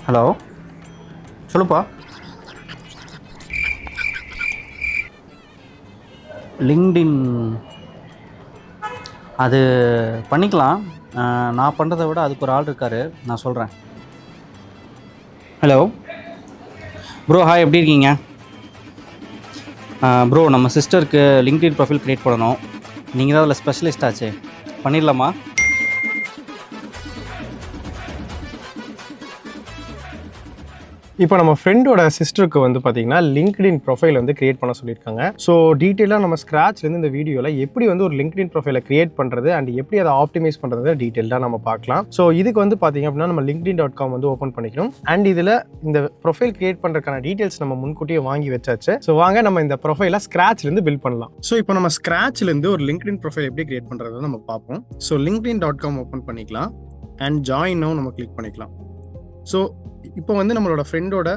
Hello, சொல்லுப்பா. LinkedIn அது பண்ணிக்கலாம். நான் பண்ணுறதை விட அதுக்கு ஒரு ஆள் இருக்கார், நான் சொல்கிறேன். ஹலோ ப்ரோ, ஹாய், எப்படி இருக்கீங்க? ப்ரோ, நம்ம சிஸ்டருக்கு லிங்க்டின் ப்ரொஃபைல் க்ரியேட் பண்ணணும். நீங்கள் தான் அதில் ஸ்பெஷலிஸ்ட் ஆச்சு, பண்ணிடலாமா? இப்போ நம்ம ஃப்ரெண்டோட சிஸ்டருக்கு வந்து பார்த்தீங்கன்னா லிங்க்டின் ப்ரொஃபைல் வந்து கிரியேட் பண்ண சொல்லியிருக்காங்க. ஸோ டீட்டெயிலாக நம்ம ஸ்க்ராட்ச்லேருந்து இந்த வீடியோவில் எப்படி வந்து ஒரு லிங்க்டின் ப்ரொஃபைலை கிரியேட் பண்ணுறது அண்ட் எப்படி அதை ஆப்டிமைஸ் பண்ணுறது டீட்டெயிலாக நம்ம பார்க்கலாம். ஸோ இதுக்கு வந்து பார்த்தீங்க அப்படின்னா நம்ம linkedin.com வந்து ஓப்பன் பண்ணிக்கணும். அண்ட் இதில் இந்த ப்ரொஃபைல் கிரியேட் பண்ணுறதுக்கான டீட்டெயில்ஸ் நம்ம முன்கூட்டியே வாங்கி வச்சாச்சு. ஸோ வாங்க நம்ம இந்த ப்ரொஃபைலை ஸ்க்ராட்ச்லேருந்து பில்ட் பண்ணலாம். ஸோ இப்போ நம்ம ஸ்க்ராட்ச்லேருந்து ஒரு லிங்க்டின் ப்ரொஃபைல் எப்படி கிரியேட் பண்ணுறதை நம்ம பார்ப்போம். ஸோ linkedin.com ஓப்பன் பண்ணிக்கலாம் அண்ட் ஜாயின் நவ் நம்ம கிளிக் பண்ணிக்கலாம். ஸோ இப்போ வந்து நம்மளோட ஃப்ரெண்டோட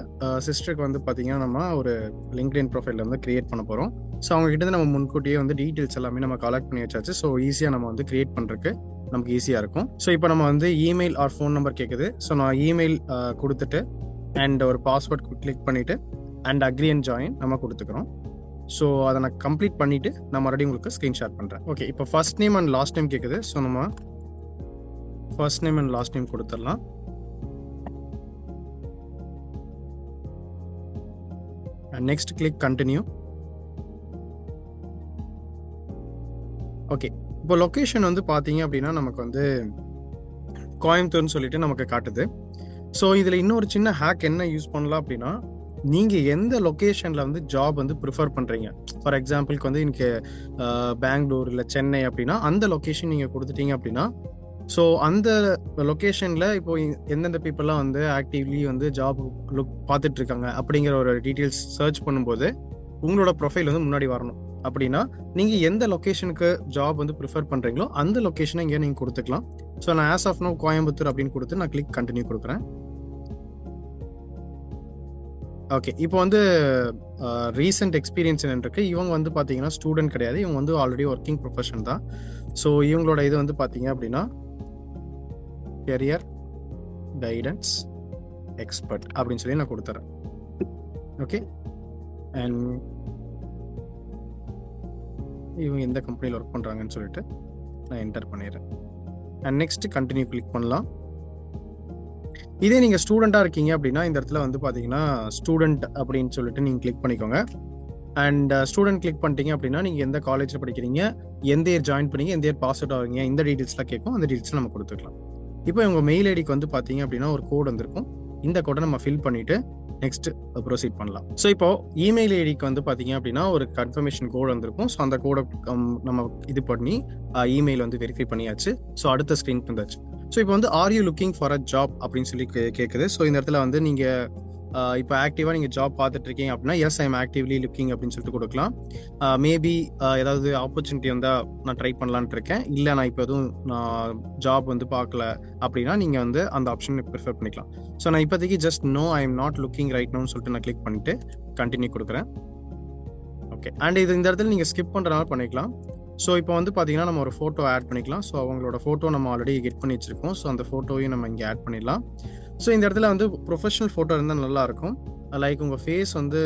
சிஸ்டருக்கு வந்து பார்த்தீங்கன்னா நம்ம ஒரு லிங்க்டின் ப்ரொஃபைல் வந்து கிரியேட் பண்ண போகிறோம். ஸோ அவங்க கிட்ட நம்ம முன்கூட்டியே வந்து டீட்டெயில்ஸ் எல்லாமே நம்ம கலெக்ட் பண்ணி வச்சாச்சு. ஸோ ஈஸியாக நம்ம வந்து கிரியேட் பண்ணுறதுக்கு நமக்கு ஈஸியாக இருக்கும். ஸோ இப்போ நம்ம வந்து இமெயில் ஆர் ஃபோன் நம்பர் கேட்குது. ஸோ நான் இமெயில் கொடுத்துட்டு அண்ட் ஒரு பாஸ்வேர்ட் கிளிக் பண்ணிவிட்டு அண்ட் அக்ரி அண்ட் ஜாயின் நம்ம கொடுத்துக்கிறோம். ஸோ அதை நான் கம்ப்ளீட் பண்ணிவிட்டு நான் மறுபடியும் உங்களுக்கு ஸ்க்ரீன்ஷாட் பண்ணுறேன். ஓகே, இப்போ first name and last name கேட்குது. ஸோ நம்ம first name and last name கொடுத்துடலாம். Next click continue. ஓகே, இப்போ லொக்கேஷன் வந்து பார்த்தீங்க அப்படின்னா நமக்கு வந்து கோயம்புத்தூர்னு சொல்லிட்டு நமக்கு காட்டுது. ஸோ இதில் இன்னொரு சின்ன ஹேக் என்ன யூஸ் பண்ணலாம் அப்படின்னா, நீங்கள் எந்த லொக்கேஷனில் வந்து ஜாப் வந்து ப்ரிஃபர் பண்ணுறீங்க. ஃபார் எக்ஸாம்பிளுக்கு வந்து எனக்கு பெங்களூர் இல்லை சென்னை அப்படின்னா அந்த லொக்கேஷன் நீங்கள் கொடுத்துட்டீங்க அப்படின்னா, ஸோ அந்த லொக்கேஷனில் இப்போ எந்தெந்த பீப்புளெலாம் வந்து ஆக்டிவ்லி வந்து ஜாப் பார்த்துட்டு இருக்காங்க அப்படிங்கிற ஒரு டீட்டெயில்ஸ் சர்ச் பண்ணும்போது உங்களோட ப்ரொஃபைல் வந்து முன்னாடி வரணும். அப்படின்னா நீங்கள் எந்த லொக்கேஷனுக்கு ஜாப் வந்து ப்ரிஃபர் பண்ணுறீங்களோ அந்த லொக்கேஷனை இங்கே நீங்கள் கொடுத்துக்கலாம். ஸோ நான் ஆஸ் ஆஃப் நோ கோயம்புத்தூர் அப்படின்னு கொடுத்து நான் கிளிக் கண்டினியூ கொடுக்குறேன். ஓகே, இப்போ வந்து ரீசெண்ட் எக்ஸ்பீரியன்ஸ் என்ன இருக்குது, இவங்க வந்து பார்த்தீங்கன்னா ஸ்டூடெண்ட் கிடையாது, இவங்க வந்து ஆல்ரெடி ஒர்க்கிங் ப்ரொஃபஷன் தான். ஸோ இவங்களோட இது வந்து பார்த்தீங்க அப்படின்னா கெரியர் கைடன்ஸ் எக்ஸ்பர்ட் அப்படின்னு சொல்லி நான் கொடுத்துறேன். ஓகே, அண்ட் இவங்க எந்த கம்பெனியில் ஒர்க் பண்ணுறாங்கன்னு சொல்லிட்டு நான் என்டர் பண்ணிடுறேன். அண்ட் நெக்ஸ்ட் கண்டினியூ கிளிக் பண்ணலாம். இதே நீங்கள் ஸ்டூடெண்ட்டாக இருக்கீங்க அப்படின்னா இந்த இடத்துல வந்து பார்த்தீங்கன்னா ஸ்டூடெண்ட் அப்படின்னு சொல்லிட்டு நீங்கள் கிளிக் பண்ணிக்கோங்க. அண்ட் ஸ்டூடெண்ட் கிளிக் பண்ணிட்டீங்க அப்படின்னா நீங்கள் எந்த காலேஜில் படிக்கிறீங்க, எந்த இயர் ஜாயின் பண்ணீங்க, எந்த இயர் பாஸ் அவுட் ஆகுங்க, இந்த டீட்டெயில்ஸ்லாம் கேட்கும். அந்த டீட்டெயில்ஸ் நம்ம கொடுத்துக்கலாம். இப்போ உங்கள் மெயில் ஐடிக்கு வந்து பார்த்தீங்க அப்படின்னா ஒரு கோட் வந்திருக்கும். இந்த கோடை நம்ம ஃபில் பண்ணிவிட்டு நெக்ஸ்ட் ப்ரொசீட் பண்ணலாம். ஸோ இப்போ இமெயில் ஐடிக்கு வந்து பார்த்தீங்க அப்படின்னா ஒரு கன்ஃபர்மேஷன் கோட் வந்திருக்கும். ஸோ அந்த கோடை நம்ம இது பண்ணி இமெயில் வந்து வெரிஃபை பண்ணியாச்சு. ஸோ அடுத்த ஸ்க்ரீன் வந்தாச்சு. ஸோ இப்போ வந்து are you looking for a job அப்படின்னு சொல்லி கேட்குது. ஸோ இந்த இடத்துல வந்து நீங்கள் இப்போ ஆக்டிவாக நீங்கள் ஜாப் பார்த்துட்டு இருக்கீங்க அப்படின்னா yes I am actively looking அப்படின்னு சொல்லிட்டு கொடுக்கலாம். மேபி ஏதாவது ஆப்பர்ச்சுனிட்டி வந்தால் நான் ட்ரை பண்ணலான்ட்டு இருக்கேன், இல்லை நான் இப்போ எதுவும் நான் ஜாப் வந்து பார்க்கல அப்படின்னா நீங்கள் வந்து அந்த ஆப்ஷன் ப்ரிஃபர் பண்ணிக்கலாம். ஸோ நான் இப்போதைக்கு just no I am not looking right நோன்னு சொல்லிட்டு நான் கிளிக் பண்ணிட்டு கண்டினியூ கொடுக்குறேன். ஓகே, அண்ட் இது இந்த இடத்துல நீங்கள் ஸ்கிப் பண்ணுறதுனால பண்ணிக்கலாம். ஸோ இப்போ வந்து பார்த்தீங்கன்னா நம்ம ஒரு ஃபோட்டோ ஆட் பண்ணிக்கலாம். ஸோ அவங்களோட ஃபோட்டோ நம்ம ஆல்ரெடி கெட் பண்ணி வச்சுருக்கோம். ஸோ அந்த ஃபோட்டோவையும் நம்ம இங்கே ஆட் பண்ணிடலாம். ஸோ இந்த இடத்துல வந்து ப்ரொஃபஷனல் ஃபோட்டோ இருந்தால் நல்லாயிருக்கும். லைக் உங்கள் ஃபேஸ் வந்து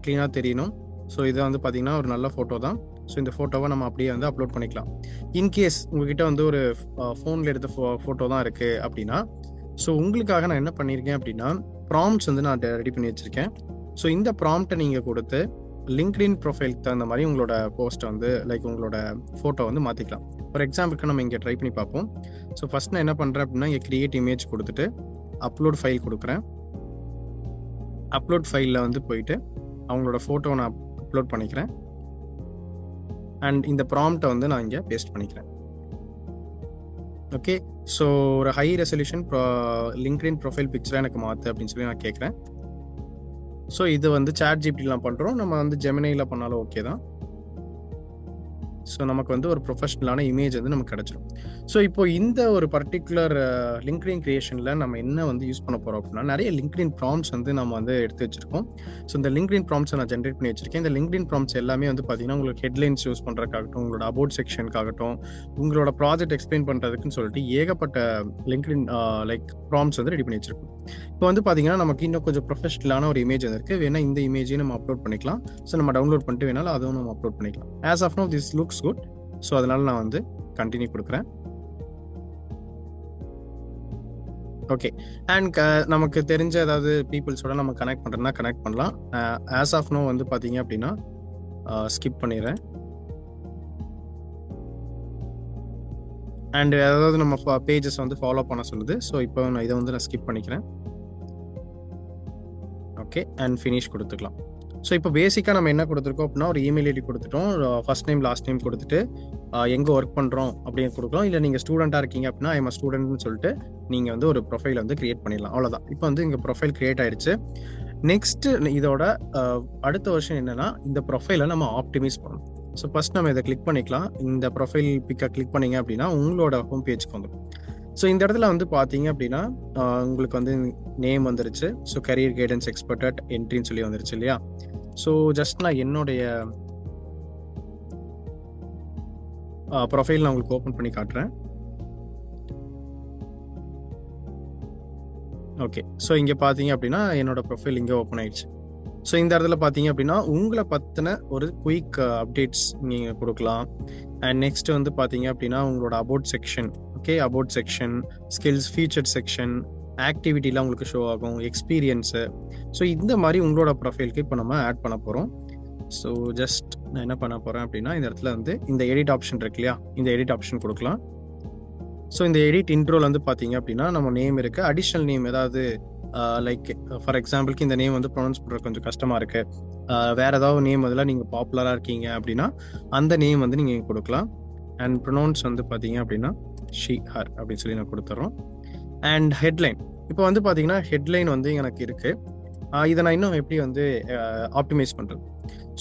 க்ளீனாக தெரியணும். ஸோ இதை வந்து பார்த்தீங்கன்னா ஒரு நல்ல ஃபோட்டோ தான். ஸோ இந்த ஃபோட்டோவை நம்ம அப்படியே வந்து அப்லோட் பண்ணிக்கலாம். இன்கேஸ் உங்ககிட்ட வந்து ஒரு ஃபோனில் எடுத்த ஃபோட்டோ தான் இருக்குது அப்படின்னா, ஸோ உங்களுக்காக நான் என்ன பண்ணியிருக்கேன் அப்படின்னா ப்ராம்ப்ட்ஸ் வந்து நான் ரெடி பண்ணி வச்சுருக்கேன். ஸோ இந்த ப்ராம்ப்டை நீங்கள் கொடுத்து லிங்க்டின் ப்ரொஃபைலுக்கு தகுந்த மாதிரி உங்களோட போஸ்ட்டை வந்து லைக் உங்களோட ஃபோட்டோ வந்து மாற்றிக்கலாம். ஃபார் எக்ஸாம்பிளுக்கு நம்ம இங்கே ட்ரை பண்ணி பார்ப்போம். ஸோ ஃபஸ்ட் நான் என்ன பண்ணுறேன் அப்படின்னா இங்கே கிரியேட் இமேஜ் கொடுத்துட்டு அப்லோட் ஃபைல் கொடுக்குறேன். அப்லோட் ஃபைலில் வந்து போயிட்டு அவங்களோட ஃபோட்டோவை நான் அப்லோட் பண்ணிக்கிறேன். அண்ட் இந்த ப்ராம்ப்டை வந்து நான் இங்கே பேஸ்ட் பண்ணிக்கிறேன். ஓகே, ஸோ ஒரு ஹை ரெசல்யூஷன் லிங்க்டின் ப்ரொஃபைல் பிக்சராக எனக்கு மாற்று அப்படின்னு சொல்லி நான் கேட்குறேன். ஸோ இது வந்து சாட் ஜிபிடிலாம் பண்ணுறோம், நம்ம வந்து ஜெமினியில் பண்ணாலும் ஓகே தான். ஸோ நமக்கு வந்து ஒரு ப்ரொஃபஷ்னலான இமேஜ் வந்து நமக்கு கிடச்சிரும். ஸோ இப்போ இந்த ஒரு பர்டிகுலர் லிங்க்டின் கிரியேஷனில் நம்ம என்ன வந்து யூஸ் பண்ண போகிறோம் அப்படின்னா, நிறைய லிங்க்டின் ப்ராம்ப்ட்ஸ் வந்து நம்ம வந்து எடுத்து வச்சிருக்கோம். ஸோ இந்த லிங்க்டின் ப்ராம்ப்ட்ஸை நான் ஜென்ரேட் பண்ணி வச்சிருக்கேன். இந்த லிங்க்டின் ப்ராம்ப்ட்ஸ் எல்லாமே வந்து பார்த்தீங்கன்னா உங்களுக்கு ஹெட்லைன்ஸ் யூஸ் பண்ணுறதுக்காகட்டும், உங்களோட அபவுட் செக்ஷனுக்காகட்டும், உங்களோட ப்ராஜெக்ட் எக்ஸ்பிளைன் பண்ணுறதுக்குன்னு சொல்லிட்டு ஏகப்பட்ட லிங்க்டின் ப்ராம்ப்ட்ஸ் வந்து ரெடி பண்ணி வச்சிருக்கோம். இப்போ வந்து பார்த்தீங்கன்னா நமக்கு இன்னும் கொஞ்சம் ப்ரொஃபஷ்னலான ஒரு இமேஜ் வந்துருக்கு. வேணா இந்த இமேஜையும் நம்ம அப்லோட் பண்ணிக்கலாம். ஸோ நம்ம டவுன்லோட் பண்ணிட்டு வேணாலும் அதுவும் நம்ம அப்லோட் பண்ணிக்கலாம். As of now this looks good. So அதனால நான் வந்து கண்டினியூ கொடுக்குறேன். ஓகே. அண்ட் நமக்கு தெரிஞ்ச ஏதாவது பீப்புள்ஸோட நம்ம கனெக்ட் பண்ணுறதுனா கனெக்ட் பண்ணலாம். ஆஸ் ஆஃப் நோ வந்து பார்த்தீங்க அப்படின்னா ஸ்கிப் பண்ணிடுறேன். அண்ட் ஏதாவது நம்ம பேஜஸ் வந்து ஃபாலோ பண்ண சொல்லுது. ஸோ இப்போ நான் இதை வந்து நான் ஸ்கிப் பண்ணிக்கிறேன். ஓகே. அண்ட் ஃபினிஷ் கொடுத்துக்கலாம். ஸோ இப்போ பேசிக்காக நம்ம என்ன கொடுத்துருக்கோம் அப்படின்னா, ஒரு இமெயில் ஐடி கொடுத்துட்டோம். ஃபர்ஸ்ட் நேம் லாஸ்ட் நேம் கொடுத்துட்டு எங்கே ஒர்க் பண்ணுறோம் அப்படின்னு கொடுக்கலாம். இல்லை நீங்கள் ஸ்டூடெண்ட்டாக இருக்கீங்க அப்படின்னா ஐஎம் ஸ்டூடெண்ட்னு சொல்லிட்டு நீங்கள் வந்து ஒரு ப்ரொஃபைல் வந்து கிரியேட் பண்ணிடலாம். அவ்வளோதான். இப்போ வந்து இங்கே ப்ரொஃபைல் கிரியேட் ஆயிடுச்சு. நெக்ஸ்ட் இதோட அடுத்த வருஷன் என்னன்னா, இந்த ப்ரொஃபைலை நம்ம ஆப்டிமைஸ் பண்ணணும். ஸோ ஃபர்ஸ்ட் நம்ம இதை கிளிக் பண்ணிக்கலாம். இந்த ப்ரொஃபைல் பிக்கை கிளிக் பண்ணீங்க அப்படின்னா உங்களோட ஹோம் பேஜ்க்கு வந்துடும். ஸோ இந்த இடத்துல வந்து பார்த்தீங்க அப்படின்னா உங்களுக்கு வந்து நேம் வந்துருச்சு. So career guidance expert at என்ட்ரின்னு சொல்லி வந்துருச்சு இல்லையா? ஸோ ஜஸ்ட் நான் என்னுடைய ப்ரொஃபைல் நான் உங்களுக்கு ஓப்பன் பண்ணி காட்டுறேன். ஓகே. ஸோ இங்கே பார்த்தீங்க அப்படின்னா என்னோட ப்ரொஃபைல் இங்கே ஓப்பன் ஆயிடுச்சு. ஸோ இந்த இடத்துல பார்த்தீங்க அப்படின்னா உங்களை பற்றின ஒரு குயிக் அப்டேட்ஸ் நீங்கள் கொடுக்கலாம். அண்ட் நெக்ஸ்ட் வந்து பார்த்தீங்க அப்படின்னா உங்களோட about section, okay, about section, skills, feature section, ஆக்டிவிட்டிலாம் உங்களுக்கு ஷோ ஆகும், எக்ஸ்பீரியன்ஸு. ஸோ இந்த மாதிரி உங்களோட ப்ரொஃபைலுக்கு இப்போ நம்ம ஆட் பண்ண போகிறோம். ஸோ ஜஸ்ட் நான் என்ன பண்ண போகிறேன் அப்படின்னா இந்த இடத்துல வந்து இந்த எடிட் ஆப்ஷன் இருக்கு இல்லையா, இந்த எடிட் ஆப்ஷன் கொடுக்கலாம். ஸோ இந்த எடிட் இன்ட்ரோல் வந்து பார்த்தீங்க அப்படின்னா நம்ம நேம் இருக்குது. அடிஷ்னல் நேம் ஏதாவது லைக் ஃபார் எக்ஸாம்பிளுக்கு இந்த நேம் வந்து ப்ரொனவுன்ஸ் பண்ணுறது கொஞ்சம் கஷ்டமாக இருக்குது, வேறு ஏதாவது நேம் அதில் நீங்கள் பாப்புலராக இருக்கீங்க அப்படின்னா அந்த நேம் வந்து நீங்கள் கொடுக்கலாம். அண்ட் ப்ரொனவுன்ஸ் வந்து பார்த்தீங்க அப்படின்னா ஷி ஹர் அப்படின்னு சொல்லி நான் கொடுத்துட்றோம். அண்ட் ஹெட்லைன் இப்போ வந்து பார்த்தீங்கன்னா ஹெட்லைன் வந்து எனக்கு இருக்குது. இதை நான் இன்னும் எப்படி வந்து ஆப்டிமைஸ் பண்ணுறது.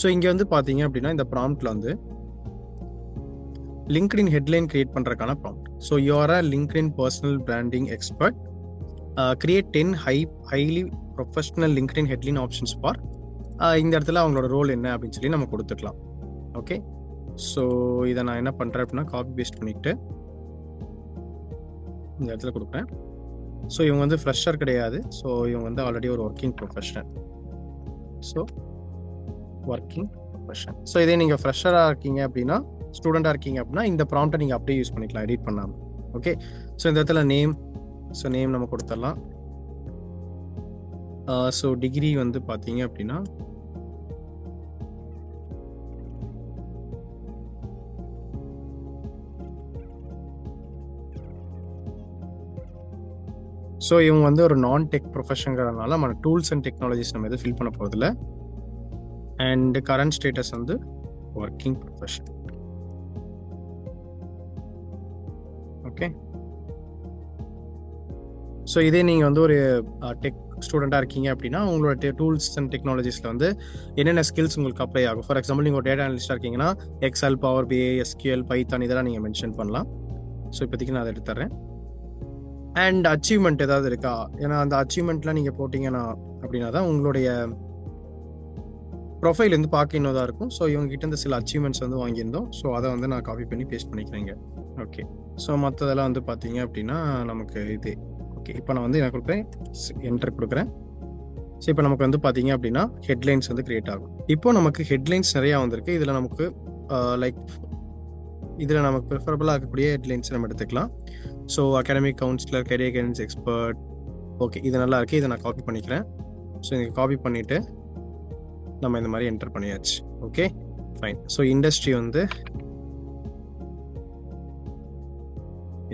ஸோ இங்கே வந்து பார்த்தீங்க அப்படின்னா இந்த ப்ராம்ப்டில் வந்து லிங்க்டின் ஹெட்லைன் கிரியேட் பண்ணுறதுக்கான prompt. So you are a LinkedIn personal branding expert, create 10 highly professional LinkedIn headline options for. இந்த இடத்துல அவங்களோட ரோல் என்ன அப்படின்னு சொல்லி நம்ம கொடுத்துக்கலாம். ஓகே. ஸோ இதை நான் என்ன பண்ணுறேன் அப்படின்னா காப்பி பேஸ்ட் பண்ணிக்கிட்டு இந்த இடத்துல கொடுக்குறேன். ஸோ இவங்க வந்து ஃப்ரெஷர் கிடையாது. ஸோ இவங்க வந்து ஆல்ரெடி ஒரு working professional. So working professional. So இதே நீங்கள் ஃப்ரெஷராக இருக்கீங்க அப்படின்னா, ஸ்டூடெண்ட்டாக இருக்கீங்க அப்படின்னா இந்த ப்ராம்ப்டை நீங்கள் அப்படியே யூஸ் பண்ணிக்கலாம் எடிட் பண்ணாமல். ஓகே. ஸோ இந்த இடத்துல நேம், ஸோ நேம் நம்ம கொடுத்துடலாம். ஸோ டிகிரி வந்து பார்த்தீங்க அப்படின்னா ஸோ இவங்க வந்து ஒரு நான் டெக் ப்ரொஃபஷனுங்கிறதுனால நம்ம டூல்ஸ் அண்ட் டெக்னாலஜிஸ் நம்ம எதுவும் ஃபில் பண்ண போகிறதில்ல. அண்ட் கரண்ட் ஸ்டேட்டஸ் வந்து ஒர்க்கிங் ப்ரொஃபஷன். ஓகே. ஸோ இதே நீங்கள் வந்து ஒரு டெக் ஸ்டூடெண்ட்டாக இருக்கீங்க அப்படின்னா உங்களோட டூல்ஸ் அண்ட் டெக்னாலஜிஸில் வந்து என்னென்ன ஸ்கில்ஸ் உங்களுக்கு அப்ளை ஆகும். ஃபார் எக்ஸாம்பிள் நீங்கள் ஒரு டேட்டா அனலிஸ்டாக இருக்கீங்கன்னா எக்ஸல், பவர் பிஐ, எஸ்கியூஎல், பைத்தான் இதெல்லாம் நீங்கள் மென்ஷன் பண்ணலாம். ஸோ இப்போதைக்கு நான் அதை எடுத்துறேன். அண்ட் அச்சீவ்மெண்ட் ஏதாவது இருக்கா, ஏன்னா அந்த அச்சீவ்மெண்ட்லாம் நீங்கள் போட்டிங்கன்னா அப்படின்னா தான் உங்களுடைய ப்ரொஃபைல் வந்து பார்க்க இன்னும் தான் இருக்கும். ஸோ இவங்ககிட்ட இருந்து சில அச்சீவ்மெண்ட்ஸ் வந்து வாங்கியிருந்தோம். ஸோ அதை வந்து நான் காப்பி பண்ணி பேஸ்ட் பண்ணிக்கிறேங்க. ஓகே. ஸோ மற்றதெல்லாம் வந்து பார்த்தீங்க அப்படின்னா நமக்கு இது ஓகே. இப்போ நான் வந்து என்ன கொடுப்பேன், என்டர் கொடுக்குறேன். ஸோ இப்போ நமக்கு வந்து பார்த்தீங்க அப்படின்னா ஹெட்லைன்ஸ் வந்து கிரியேட் ஆகும். இப்போ நமக்கு ஹெட்லைன்ஸ் நிறையா வந்திருக்கு. இதில் நமக்கு லைக் இதில் நமக்கு ப்ரிஃபரபுளாக இருக்கக்கூடிய ஹெட்லைன்ஸ் நம்ம எடுத்துக்கலாம். So academic councillor, career guidance expert. Okay, இது நல்லா இருக்குது. இதை நான் காப்பி பண்ணிக்கிறேன். ஸோ இதை காப்பி பண்ணிவிட்டு நம்ம இந்த மாதிரி என்டர் பண்ணியாச்சு. Okay, fine. ஸோ இண்டஸ்ட்ரி வந்து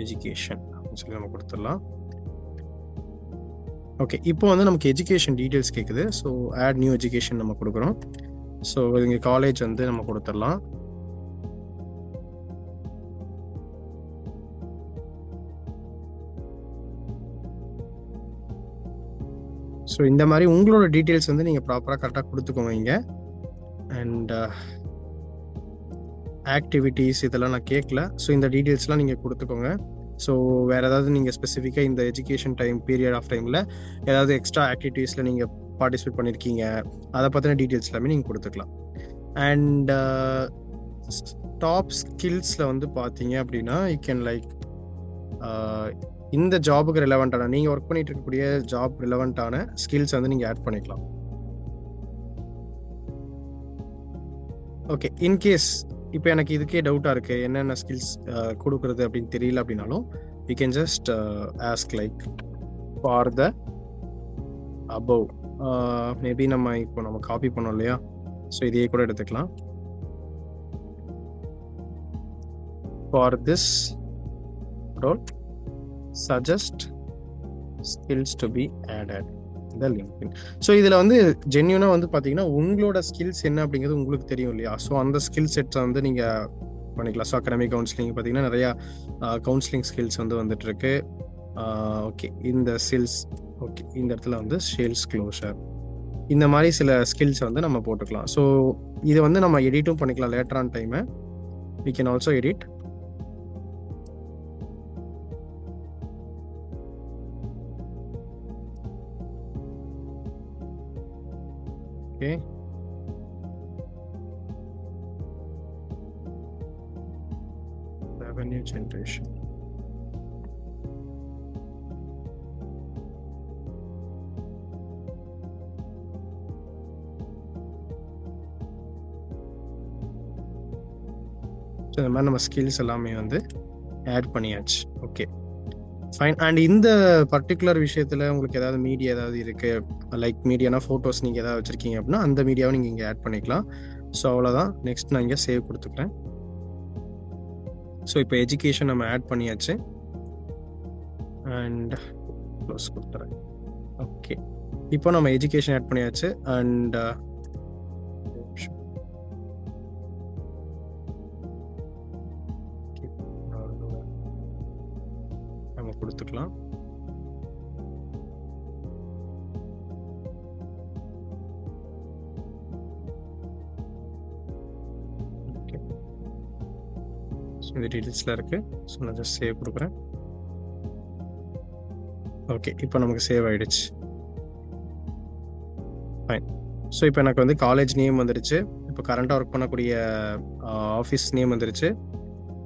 எஜுகேஷன் அப்படின்னு சொல்லி நம்ம கொடுத்துடலாம். ஓகே, இப்போ வந்து நமக்கு எஜுகேஷன் டீட்டெயில்ஸ் கேட்குது. ஸோ ஆட் நியூ எஜுகேஷன் நம்ம கொடுக்குறோம். ஸோ இங்கே காலேஜ் வந்து நம்ம கொடுத்துடலாம். ஸோ இந்த மாதிரி உங்களோட டீட்டெயில்ஸ் வந்து நீங்கள் ப்ராப்பராக கரெக்டாக கொடுத்துக்கோங்க இங்கே. அண்ட் ஆக்டிவிட்டீஸ் இதெல்லாம் நான் கேட்கல. ஸோ இந்த டீட்டெயில்ஸ்லாம் நீங்கள் கொடுத்துக்கோங்க. ஸோ வேறு ஏதாவது நீங்கள் ஸ்பெசிஃபிக்காக இந்த எஜுகேஷன் பீரியட் ஆஃப் டைமில் ஏதாவது எக்ஸ்ட்ரா ஆக்டிவிட்டீஸில் நீங்கள் பார்ட்டிசிபேட் பண்ணியிருக்கீங்க, அதை பற்றின டீட்டெயில்ஸ் எல்லாமே நீங்கள் கொடுத்துக்கலாம். அண்ட் டாப் ஸ்கில்ஸில் வந்து பார்த்தீங்க அப்படின்னா யூ கேன் லைக் இந்த ஜாபுக்கு ரிலவெண்ட்டான, நீங்கள் ஒர்க் பண்ணிட்டு இருக்கக்கூடிய ஜாப் ரிலவெண்ட்டான ஸ்கில்ஸ் வந்து நீங்கள் ஆட் பண்ணிக்கலாம். ஓகே, இன்கேஸ் இப்போ எனக்கு இதுக்கே டவுட்டாக இருக்குது, என்னென்ன ஸ்கில்ஸ் கொடுக்குறது அப்படின்னு தெரியல அப்படின்னாலும் you can just ask like for the above. Maybe நம்ம காப்பி பண்ணோம் இல்லையா, ஸோ இதையே கூட எடுத்துக்கலாம். For this role suggest skills to be added இந்த லிங்க்டின். ஸோ இதில் வந்து ஜென்யூனாக வந்து பார்த்தீங்கன்னா உங்களோட ஸ்கில்ஸ் என்ன அப்படிங்கிறது உங்களுக்கு தெரியும் இல்லையா, ஸோ அந்த ஸ்கில் செட்ஸை வந்து நீங்கள் பண்ணிக்கலாம். ஸோ அகாடமிக் கவுன்சிலிங் பார்த்தீங்கன்னா நிறையா கவுன்சிலிங் ஸ்கில்ஸ் வந்து வந்துட்டுருக்கு. ஓகே, இந்த ஸ்கில்ஸ், ஓகே இந்த இடத்துல வந்து சேல்ஸ் க்ளோஷர், இந்த மாதிரி சில ஸ்கில்ஸ் வந்து நம்ம போட்டுக்கலாம். ஸோ இதை வந்து நம்ம எடிட்டும் பண்ணிக்கலாம் லேட்டர் ஆன் டைமை. We can also edit. Okay. Revenue generation. So இந்த மாதிரி நம்ம ஸ்கில்ஸ் எல்லாமே வந்து ஆட் பண்ணியாச்சு. Okay fine. அண்ட் இந்த பர்டிகுலர் விஷயத்தில் உங்களுக்கு ஏதாவது மீடியா ஏதாவது இருக்குது, லைக் மீடியானா ஃபோட்டோஸ் நீங்கள் ஏதாவது வச்சுருக்கீங்க அப்படின்னா அந்த மீடியாவை நீங்கள் இங்கே ஆட் பண்ணிக்கலாம். ஸோ அவ்வளோதான். நெக்ஸ்ட் நான் இங்கே சேவ் கொடுத்துக்கிறேன். ஸோ இப்போ எஜுகேஷன் நம்ம ஆட் பண்ணியாச்சு அண்ட் க்ளோஸ் கொடுத்துறேன். ஓகே, இப்போ நம்ம எஜுகேஷன் ஆட் பண்ணியாச்சு அண்ட் நம்ம கொடுத்துக்கலாம். ஓகே, ஸோ இந்த டீட்டெயில்ஸில் இருக்குது. ஸோ நான் ஜஸ்ட் சேவ் கொடுக்குறேன். ஓகே, இப்போ நமக்கு சேவ் ஆகிடுச்சு. ஃபைன். ஸோ இப்போ எனக்கு வந்து காலேஜ் நேம் வந்துடுச்சு, இப்போ கரண்ட்டாக ஒர்க் பண்ணக்கூடிய ஆஃபீஸ் நேம் வந்துடுச்சு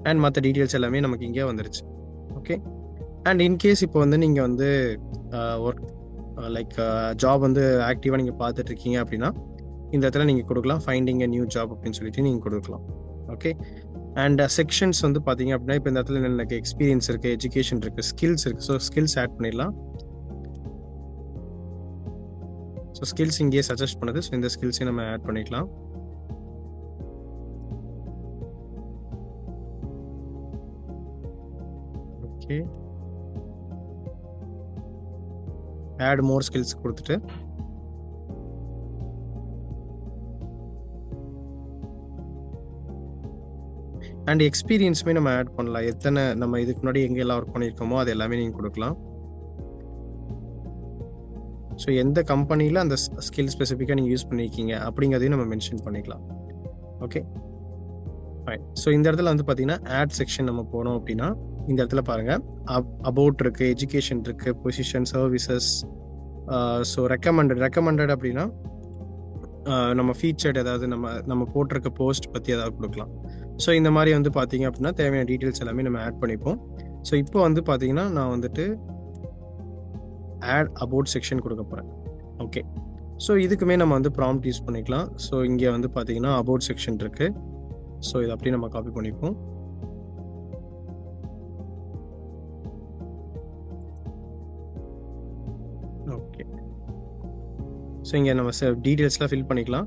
அண்ட் மற்ற டீட்டெயில்ஸ் எல்லாமே நமக்கு இங்கே வந்துடுச்சு. ஓகே, அண்ட் இன்கேஸ் இப்போ வந்து நீங்கள் வந்து ஒர்க் லைக் ஜாப் வந்து ஆக்டிவாக நீங்கள் பார்த்துட்ருக்கீங்க அப்படின்னா இந்த இடத்துல நீங்கள் கொடுக்கலாம் ஃபைண்டிங் அ நியூ ஜாப் அப்படின்னு சொல்லிட்டு நீங்கள் கொடுக்கலாம். ஓகே, அண்ட் செக்ஷன்ஸ் வந்து பார்த்தீங்க அப்படின்னா இப்போ இந்த இடத்துல எனக்கு எக்ஸ்பீரியன்ஸ் இருக்குது, எஜுகேஷன் இருக்குது, ஸ்கில்ஸ் இருக்குது. ஸோ ஸ்கில்ஸ் ஆட் பண்ணிடலாம். ஸோ ஸ்கில்ஸ் இங்கேயே சஜஸ்ட் பண்ணுது. ஸோ இந்த ஸ்கில்ஸையும் நம்ம ஆட் பண்ணிக்கலாம். ஓகே, ஆட் மோர் ஸ்கில்ஸ் கொடுத்துட்டு அண்ட் எக்ஸ்பீரியன்ஸுமே நம்ம ஆட் பண்ணலாம். எத்தனை நம்ம இதுக்கு முன்னாடி எங்கெல்லாம் ஒர்க் பண்ணியிருக்கோமோ அது எல்லாமே நீங்கள் கொடுக்கலாம். ஸோ எந்த கம்பெனியில் அந்த ஸ்கில் ஸ்பெசிஃபிக்காக நீங்கள் யூஸ் பண்ணியிருக்கீங்க அப்படிங்கிறதையும் நம்ம மென்ஷன் பண்ணிக்கலாம். Okay fine. ஸோ இந்த இடத்துல வந்து பார்த்தீங்கன்னா ஆட் செக்ஷன் நம்ம போனோம் அப்படின்னா இந்த இடத்துல பாருங்கள் அபவுட் இருக்குது, எஜுகேஷன் இருக்குது, பொசிஷன், சர்வீசஸ். ஸோ ரெக்கமெண்டட் அப்படின்னா நம்ம ஃபீச்சர்ட் ஏதாவது நம்ம போட்டிருக்க போஸ்ட் பற்றி ஏதாவது கொடுக்கலாம். ஸோ இந்த மாதிரி வந்து பார்த்தீங்க அப்படின்னா தேவையான டீட்டெயில்ஸ் எல்லாமே நம்ம ஆட் பண்ணிப்போம். ஸோ இப்போ வந்து பார்த்தீங்கன்னா நான் வந்துட்டு ஆட் அபவுட் செக்ஷன் கொடுக்க போகிறேன். ஓகே, ஸோ இதுக்குமே நம்ம வந்து ப்ராம்ப்ட் யூஸ் பண்ணிக்கலாம். ஸோ இங்கே வந்து பார்த்தீங்கன்னா அபவுட் செக்ஷன் இருக்குது. ஸோ இதை அப்படியே நம்ம காப்பி பண்ணிப்போம். ஓகே, ஸோ இங்கே நம்ம டீட்டெயில்ஸ்லாம் ஃபில் பண்ணிக்கலாம்.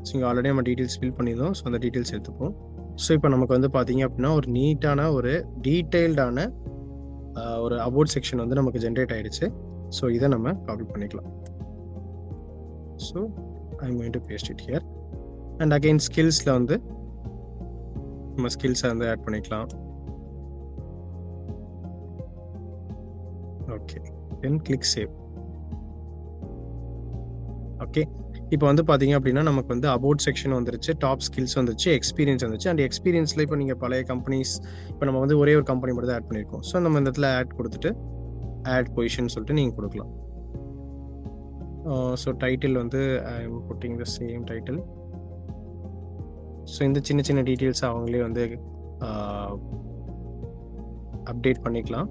ஸோ இங்கே ஆல்ரெடி நம்ம டீட்டெயில்ஸ் ஃபில் பண்ணியிருந்தோம். ஸோ அந்த டீட்டெயில்ஸ் எடுத்துப்போம். ஸோ இப்போ நமக்கு வந்து பார்த்தீங்க அப்படின்னா ஒரு நீட்டான ஒரு டீட்டெயில்டான ஒரு அபவுட் செக்ஷன் வந்து நமக்கு ஜென்ரேட் ஆகிடுச்சு. ஸோ இதை நம்ம காப்பி பண்ணிக்கலாம். So I am going to paste it here and again ஸ்கில்ஸில் வந்து நம்ம ஸ்கில்ஸை வந்து ஆட் பண்ணிக்கலாம். Okay, then click save. Okay, இப்போ வந்து பார்த்தீங்க அப்படின்னா நமக்கு வந்து அபவுட் செக்ஷன் வந்துருச்சு, டாப் ஸ்கில்ஸ் வந்துருச்சு, எக்ஸ்பீரியன்ஸ் வந்துச்சு. அண்ட் எக்ஸ்பீரியன்ஸில் இப்போ நீங்கள் பழைய கம்பெனிஸ், இப்போ நம்ம வந்து ஒரே ஒரு கம்பெனி மட்டும் தான் ஆட் பண்ணியிருக்கோம். ஸோ நம்ம இந்த இடத்துல ஆட் கொடுத்துட்டு ஆட் பொசிஷன் சொல்லிட்டு நீங்கள் கொடுக்கலாம். ஸோ டைட்டில் வந்து I am pudding the same title. So இந்த சின்ன சின்ன டீட்டெயில்ஸ் அவங்களே வந்து அப்டேட் பண்ணிக்கலாம்.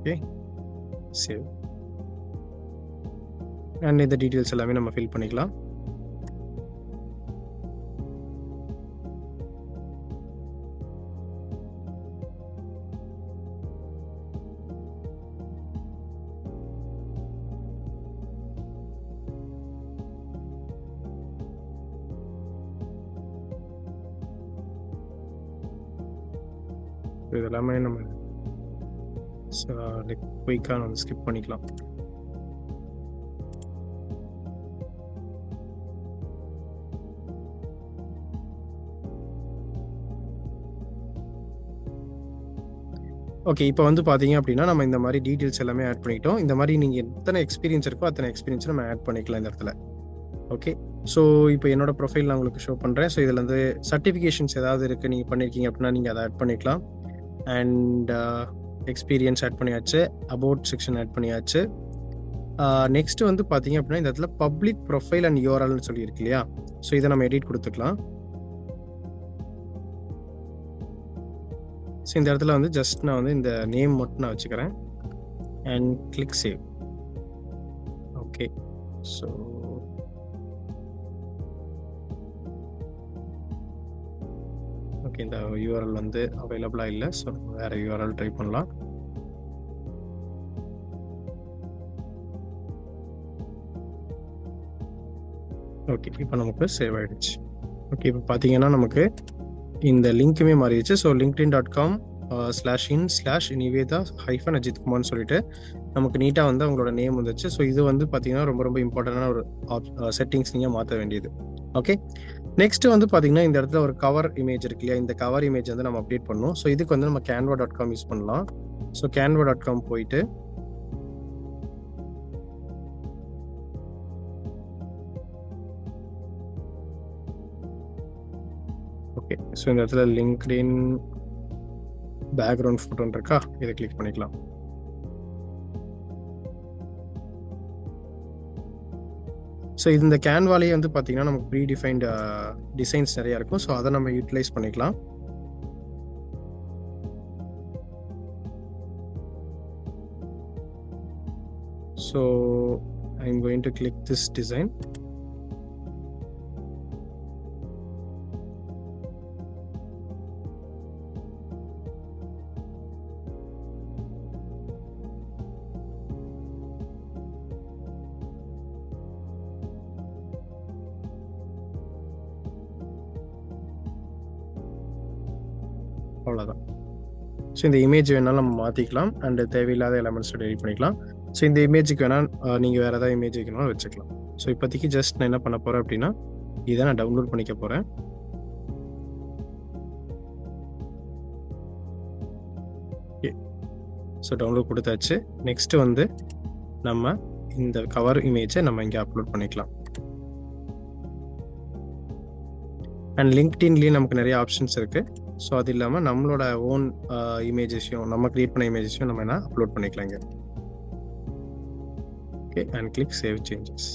Okay, save. அண்ட் இந்த டீட்டெயில்ஸ் எல்லாமே நம்ம ஃபில் பண்ணிக்கலாம். இது எல்லாமே நம்ம குயிக்காக நம்ம ஸ்கிப் பண்ணிக்கலாம். ஓகே, இப்போ வந்து பார்த்தீங்க அப்படின்னா நம்ம இந்த மாதிரி டீட்டெயில்ஸ் எல்லாமே ஆட் பண்ணிக்கிட்டோம். இந்த மாதிரி நீங்கள் எத்தனை எக்ஸ்பீரியன்ஸ் இருக்கோ அத்தனை எக்ஸ்பீரியன்ஸ் நம்ம ஆட் பண்ணிக்கலாம் இந்த இடத்துல. ஓகே, ஸோ இப்போ என்னோட ப்ரொஃபைல் நான் உங்களுக்கு ஷோ பண்ணுறேன். ஸோ இதில் வந்து சர்டிஃபிகேஷன்ஸ் ஏதாவது இருக்குது நீங்கள் பண்ணியிருக்கீங்க அப்படின்னா நீங்கள் அதை ஆட் பண்ணிக்கலாம். அண்ட் எக்ஸ்பீரியன்ஸ் ஆட் பண்ணியாச்சு, அபவுட் செக்ஷன் ஆட் பண்ணியாச்சு. நெக்ஸ்ட் வந்து பார்த்தீங்க அப்படின்னா இந்த இடத்துல பப்ளிக் ப்ரொஃபைல் அண்ட் யூஆர்எல்னு சொல்லியிருக்கு இல்லையா? ஸோ இதை நம்ம எடிட் கொடுத்துக்கலாம். ஸோ இந்த இடத்துல வந்து ஜஸ்ட் நான் வந்து இந்த நேம் மட்டும் நான் வச்சுக்கிறேன் and click save. Okay, so okay, இந்த யூஆர்எல் வந்து அவைலபிளாக இல்லை. ஸோ வேறு யூஆர்எல் ட்ரை பண்ணலாம். ஓகே, இப்போ நமக்கு சேவ் ஆகிடுச்சு. ஓகே, இப்போ பார்த்தீங்கன்னா நமக்கு இந்த லிங்க்குமே மாறிடுச்சு. ஸோ linkedin.com/in/niveda-ajithkumarன்னு சொல்லிட்டு நமக்கு நீட்டாக வந்து அவங்களோட நேம் வந்துச்சு. ஸோ இது வந்து பார்த்தீங்கன்னா ரொம்ப ரொம்ப இம்பார்ட்டண்டான ஒரு செட்டிங்ஸ் நீங்கள் மாற்ற வேண்டியது. ஓகே, நெக்ஸ்ட் வந்து பார்த்தீங்கன்னா இந்த இடத்துல ஒரு கவர் இமேஜ் இருக்கு இல்லையா? இந்த கவர் இமேஜ் வந்து நம்ம அப்டேட் பண்ணணும். ஸோ இதுக்கு வந்து நம்ம canva.com யூஸ் பண்ணலாம். ஸோ canva.com போயிட்டு ஓகே, ஸோ இந்த இடத்துல லிங்க்டின் பேக்ரவுண்ட் ஃபோட்டோன்னு இருக்கா, இதை கிளிக் பண்ணிக்கலாம். ஸோ இந்த கேன்வாலேயே வந்து பார்த்தீங்கன்னா நமக்கு ப்ரீ டிஃபைன்டு டிசைன்ஸ் நிறையா இருக்கும். ஸோ அதை நம்ம யூட்டிலைஸ் பண்ணிக்கலாம். So I am going to click this design. அவ்வளோதான். ஸோ இந்த இமேஜ் வேணாலும் நம்ம மாற்றிக்கலாம் அண்ட் தேவையில்லாத எலமெண்ட்ஸ் டெலிட் பண்ணிக்கலாம். ஸோ இந்த இமேஜுக்கு வேணால் நீங்கள் வேறு ஏதாவது இமேஜ் வைக்கணும்னு வச்சுக்கலாம். ஸோ இப்போதைக்கு ஜஸ்ட் நான் என்ன பண்ண போகிறேன் அப்படின்னா இதை நான் டவுன்லோட் பண்ணிக்க போகிறேன். ஓகே, ஸோ டவுன்லோட் கொடுத்தாச்சு. நெக்ஸ்ட்டு வந்து நம்ம இந்த கவர் இமேஜை நம்ம இங்கே அப்லோட் பண்ணிக்கலாம். அண்ட் லிங்க்டின்லேயே நமக்கு நிறைய ஆப்ஷன்ஸ் இருக்குது. ஸோ அது இல்லாமல் நம்மளோட ஓன் இமேஜஸையும் நம்ம க்ரியேட் பண்ண இமேஜஸையும் நம்ம என்ன அப்லோட் பண்ணிக்கலாம் இங்கே. Okay, and click save changes.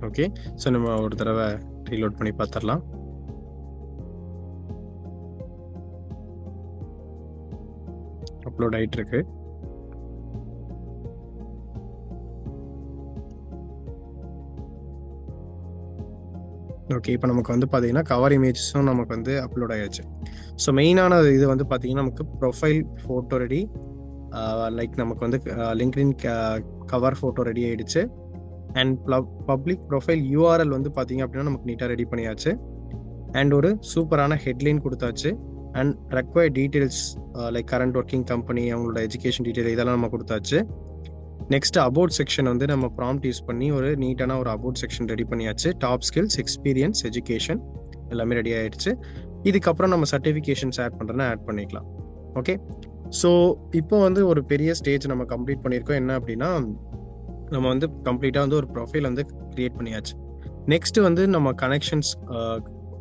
Okay, so நம்ம ஒரு தடவை ரீலோட் பண்ணி பார்த்துடலாம். அப்லோட் ஆகிட்டு இருக்கு. ஓகே, இப்போ நமக்கு வந்து பார்த்தீங்கன்னா கவர் இமேஜஸும் நமக்கு வந்து அப்லோட் ஆகிடுச்சு. ஸோ மெயினான இது வந்து பார்த்தீங்கன்னா நமக்கு ப்ரொஃபைல் ஃபோட்டோ ரெடி, லைக் நமக்கு வந்து லிங்க்டின் கவர் ஃபோட்டோ ரெடி ஆகிடுச்சு. அண்ட் பப்ளிக் ப்ரொஃபைல் யூஆர்எல் வந்து பார்த்தீங்க அப்படின்னா நமக்கு நீட்டாக ரெடி பண்ணியாச்சு. அண்ட் ஒரு சூப்பரான ஹெட்லைன் கொடுத்தாச்சு. And required details like current working company, அவங்களோட எஜுகேஷன் டீட்டெயில் இதெல்லாம் நம்ம கொடுத்தாச்சு. நெக்ஸ்ட் அபவுட் செக்ஷன் வந்து நம்ம ப்ராம்ப்ட் யூஸ் பண்ணி ஒரு நீட்டான ஒரு அபவுட் செக்ஷன் ரெடி பண்ணியாச்சு. டாப் ஸ்கில்ஸ், எக்ஸ்பீரியன்ஸ், எஜுகேஷன் எல்லாமே ரெடி ஆயிடுச்சு. இதுக்கப்புறம் நம்ம சர்டிஃபிகேஷன்ஸ் ஆட் பண்ணுறோன்னா ஆட் பண்ணிக்கலாம். ஓகே, ஸோ இப்போ வந்து ஒரு பெரிய ஸ்டேஜ் நம்ம கம்ப்ளீட் பண்ணியிருக்கோம். என்ன அப்படின்னா நம்ம வந்து கம்ப்ளீட்டாக வந்து ஒரு ப்ரொஃபைல் வந்து க்ரியேட் பண்ணியாச்சு. நெக்ஸ்ட்டு வந்து நம்ம கனெக்ஷன்ஸ்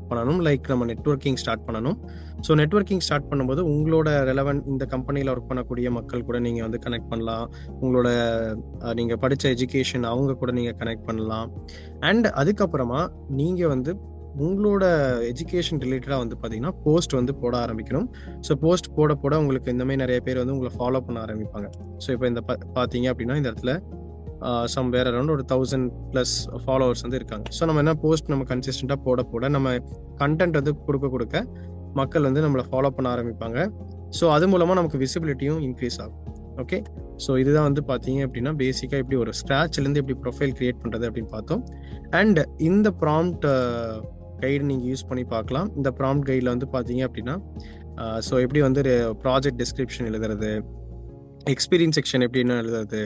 பண்ணணும், லைக் நம்ம நெட்வொர்க்கிங் ஸ்டார்ட் பண்ணணும். ஸோ நெட்வொர்க்கிங் ஸ்டார்ட் பண்ணும்போது உங்களோட ரெலவெண்ட் இந்த கம்பெனியில் ஒர்க் பண்ணக்கூடிய மக்கள் கூட நீங்கள் வந்து கனெக்ட் பண்ணலாம். உங்களோட நீங்கள் படித்த எஜுகேஷன் அவங்க கூட நீங்கள் கனெக்ட் பண்ணலாம். அண்ட் அதுக்கப்புறமா நீங்கள் வந்து உங்களோட எஜுகேஷன் ரிலேட்டடாக வந்து பார்த்தீங்கன்னா போஸ்ட் வந்து போட ஆரம்பிக்கணும். ஸோ போஸ்ட் போட போட உங்களுக்கு இந்த மாதிரி நிறைய பேர் வந்து உங்களை ஃபாலோ பண்ண ஆரம்பிப்பாங்க. ஸோ இப்போ இந்த பார்த்தீங்க அப்படின்னா இந்த இடத்துல சம்வேர் அரௌண்ட் ஒரு 1000+ ஃபாலோவர்ஸ் வந்து இருக்காங்க. ஸோ நம்ம என்ன போஸ்ட் நம்ம கன்சிஸ்டண்ட்டாக போட போட நம்ம கண்டென்ட் வந்து கொடுக்க மக்கள் வந்து நம்மளை ஃபாலோ பண்ண ஆரம்பிப்பாங்க. ஸோ அது மூலமாக நமக்கு விசிபிலிட்டியும் இன்க்ரீஸ் ஆகும். ஓகே, ஸோ இதுதான் வந்து பார்த்தீங்க அப்படின்னா பேசிக்காக எப்படி ஒரு ஸ்க்ராட்ச்லேருந்து எப்படி ப்ரொஃபைல் க்ரியேட் பண்ணுறது அப்படின்னு பார்த்தோம். அண்ட் இந்த ப்ராம்ப்ட் கைடு நீங்கள் யூஸ் பண்ணி பார்க்கலாம். இந்த ப்ராம்ப்ட் கைடில் வந்து பார்த்தீங்க அப்படின்னா ஸோ எப்படி வந்து ப்ராஜெக்ட் டிஸ்கிரிப்ஷன் எழுதுறது, எக்ஸ்பீரியன்ஸ் செக்ஷன் எப்படின்னு எழுதுறது,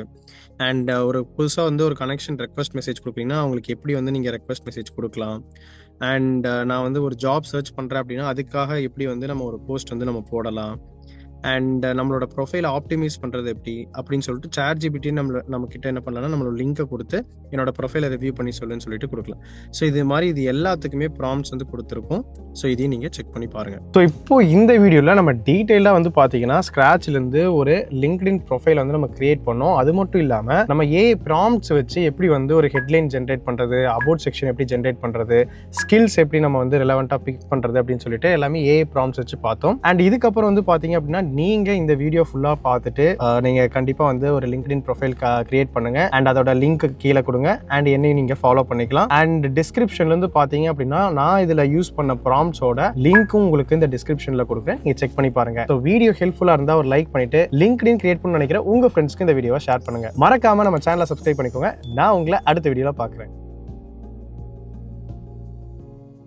அண்ட் ஒரு புதுசாக வந்து ஒரு கனெக்ஷன் ரெக்வஸ்ட் மெசேஜ் கொடுப்பீங்கன்னா அவங்களுக்கு எப்படி வந்து நீங்கள் ரெக்வஸ்ட் மெசேஜ் கொடுக்கலாம். அண்ட் நான் வந்து ஒரு ஜாப் சர்ச் பண்ணுறேன் அப்படின்னா அதுக்காக எப்படி வந்து நம்ம ஒரு போஸ்ட் வந்து நம்ம போடலாம். அண்ட் நம்மளோட ப்ரொஃபைலை ஆப்டிமைஸ் பண்ணுறது எப்படி அப்படின்னு சொல்லிட்டு ChatGPT நம்ம கிட்ட என்ன பண்ணலாம்னா நம்மளோட லிங்கை கொடுத்து என்னோட ப்ரொஃபைலை ரிவ்யூ பண்ணி சொல்லுன்னு சொல்லிட்டு கொடுக்கலாம். ஸோ இது மாதிரி இது எல்லாத்துக்குமே ப்ராம்ப்ட்ஸ் வந்து கொடுத்துருக்கோம். ஸோ இதையும் நீங்கள் செக் பண்ணி பாருங்கள். ஸோ இப்போ இந்த வீடியோவில் நம்ம டீட்டெயிலாக வந்து பார்த்தீங்கன்னா ஸ்க்ராட்ச்லேருந்து ஒரு லிங்க்டின் ப்ரொஃபைல் வந்து நம்ம கிரியேட் பண்ணோம். அது மட்டும் இல்லாமல் நம்ம ப்ராம்ப்ட்ஸ் வச்சு எப்படி வந்து ஒரு ஹெட்லைன் ஜென்ரேட் பண்ணுறது, அபவுட் செக்ஷன் எப்படி ஜென்ரேட் பண்ணுறது, ஸ்கில்ஸ் எப்படி நம்ம வந்து ரெலவெண்ட்டாக பிக் பண்ணுறது அப்படின்னு சொல்லிட்டு எல்லாமே ப்ராம்ப்ட்ஸ் வச்சு பார்த்தோம். அண்ட் இதுக்கப்புறம் வந்து பார்த்தீங்க அப்படின்னா நீங்கள் இந்த வீடியோ ஃபுல்லாக பார்த்துட்டு நீங்கள் கண்டிப்பாக வந்து ஒரு லிங்க்டின் ப்ரொஃபைல் கிரியேட் பண்ணுங்கள். அண்ட் அதோட லிங்க் கீழே கொடுங்க. அண்ட் என்னையும் நீங்கள் ஃபாலோ பண்ணிக்கலாம். அண்ட் டிஸ்கிரிப்ஷன்லேருந்து பார்த்தீங்க அப்படின்னா நான் இதில் யூஸ் பண்ண ப்ராம்ப்ட்ஸோட லிங்க்கும் உங்களுக்கு இந்த டிஸ்கிரிப்ஷனில் கொடுக்குறேன், நீங்கள் செக் பண்ணி பாருங்கள். ஸோ வீடியோ ஹெல்ப்ஃபுல்லாக இருந்தால் ஒரு லைக் பண்ணிட்டு லிங்க்டின் கிரியேட் பண்ண நினைக்கிற உங்கள் ஃப்ரெண்ட்ஸ்க்கு இந்த வீடியோவை ஷேர் பண்ணுங்கள். மறக்காமல் நம்ம சேனலை சப்ஸ்கிரைப் பண்ணிக்கோங்க. நான் உங்களை அடுத்த வீடியோவில் பார்க்குறேன்.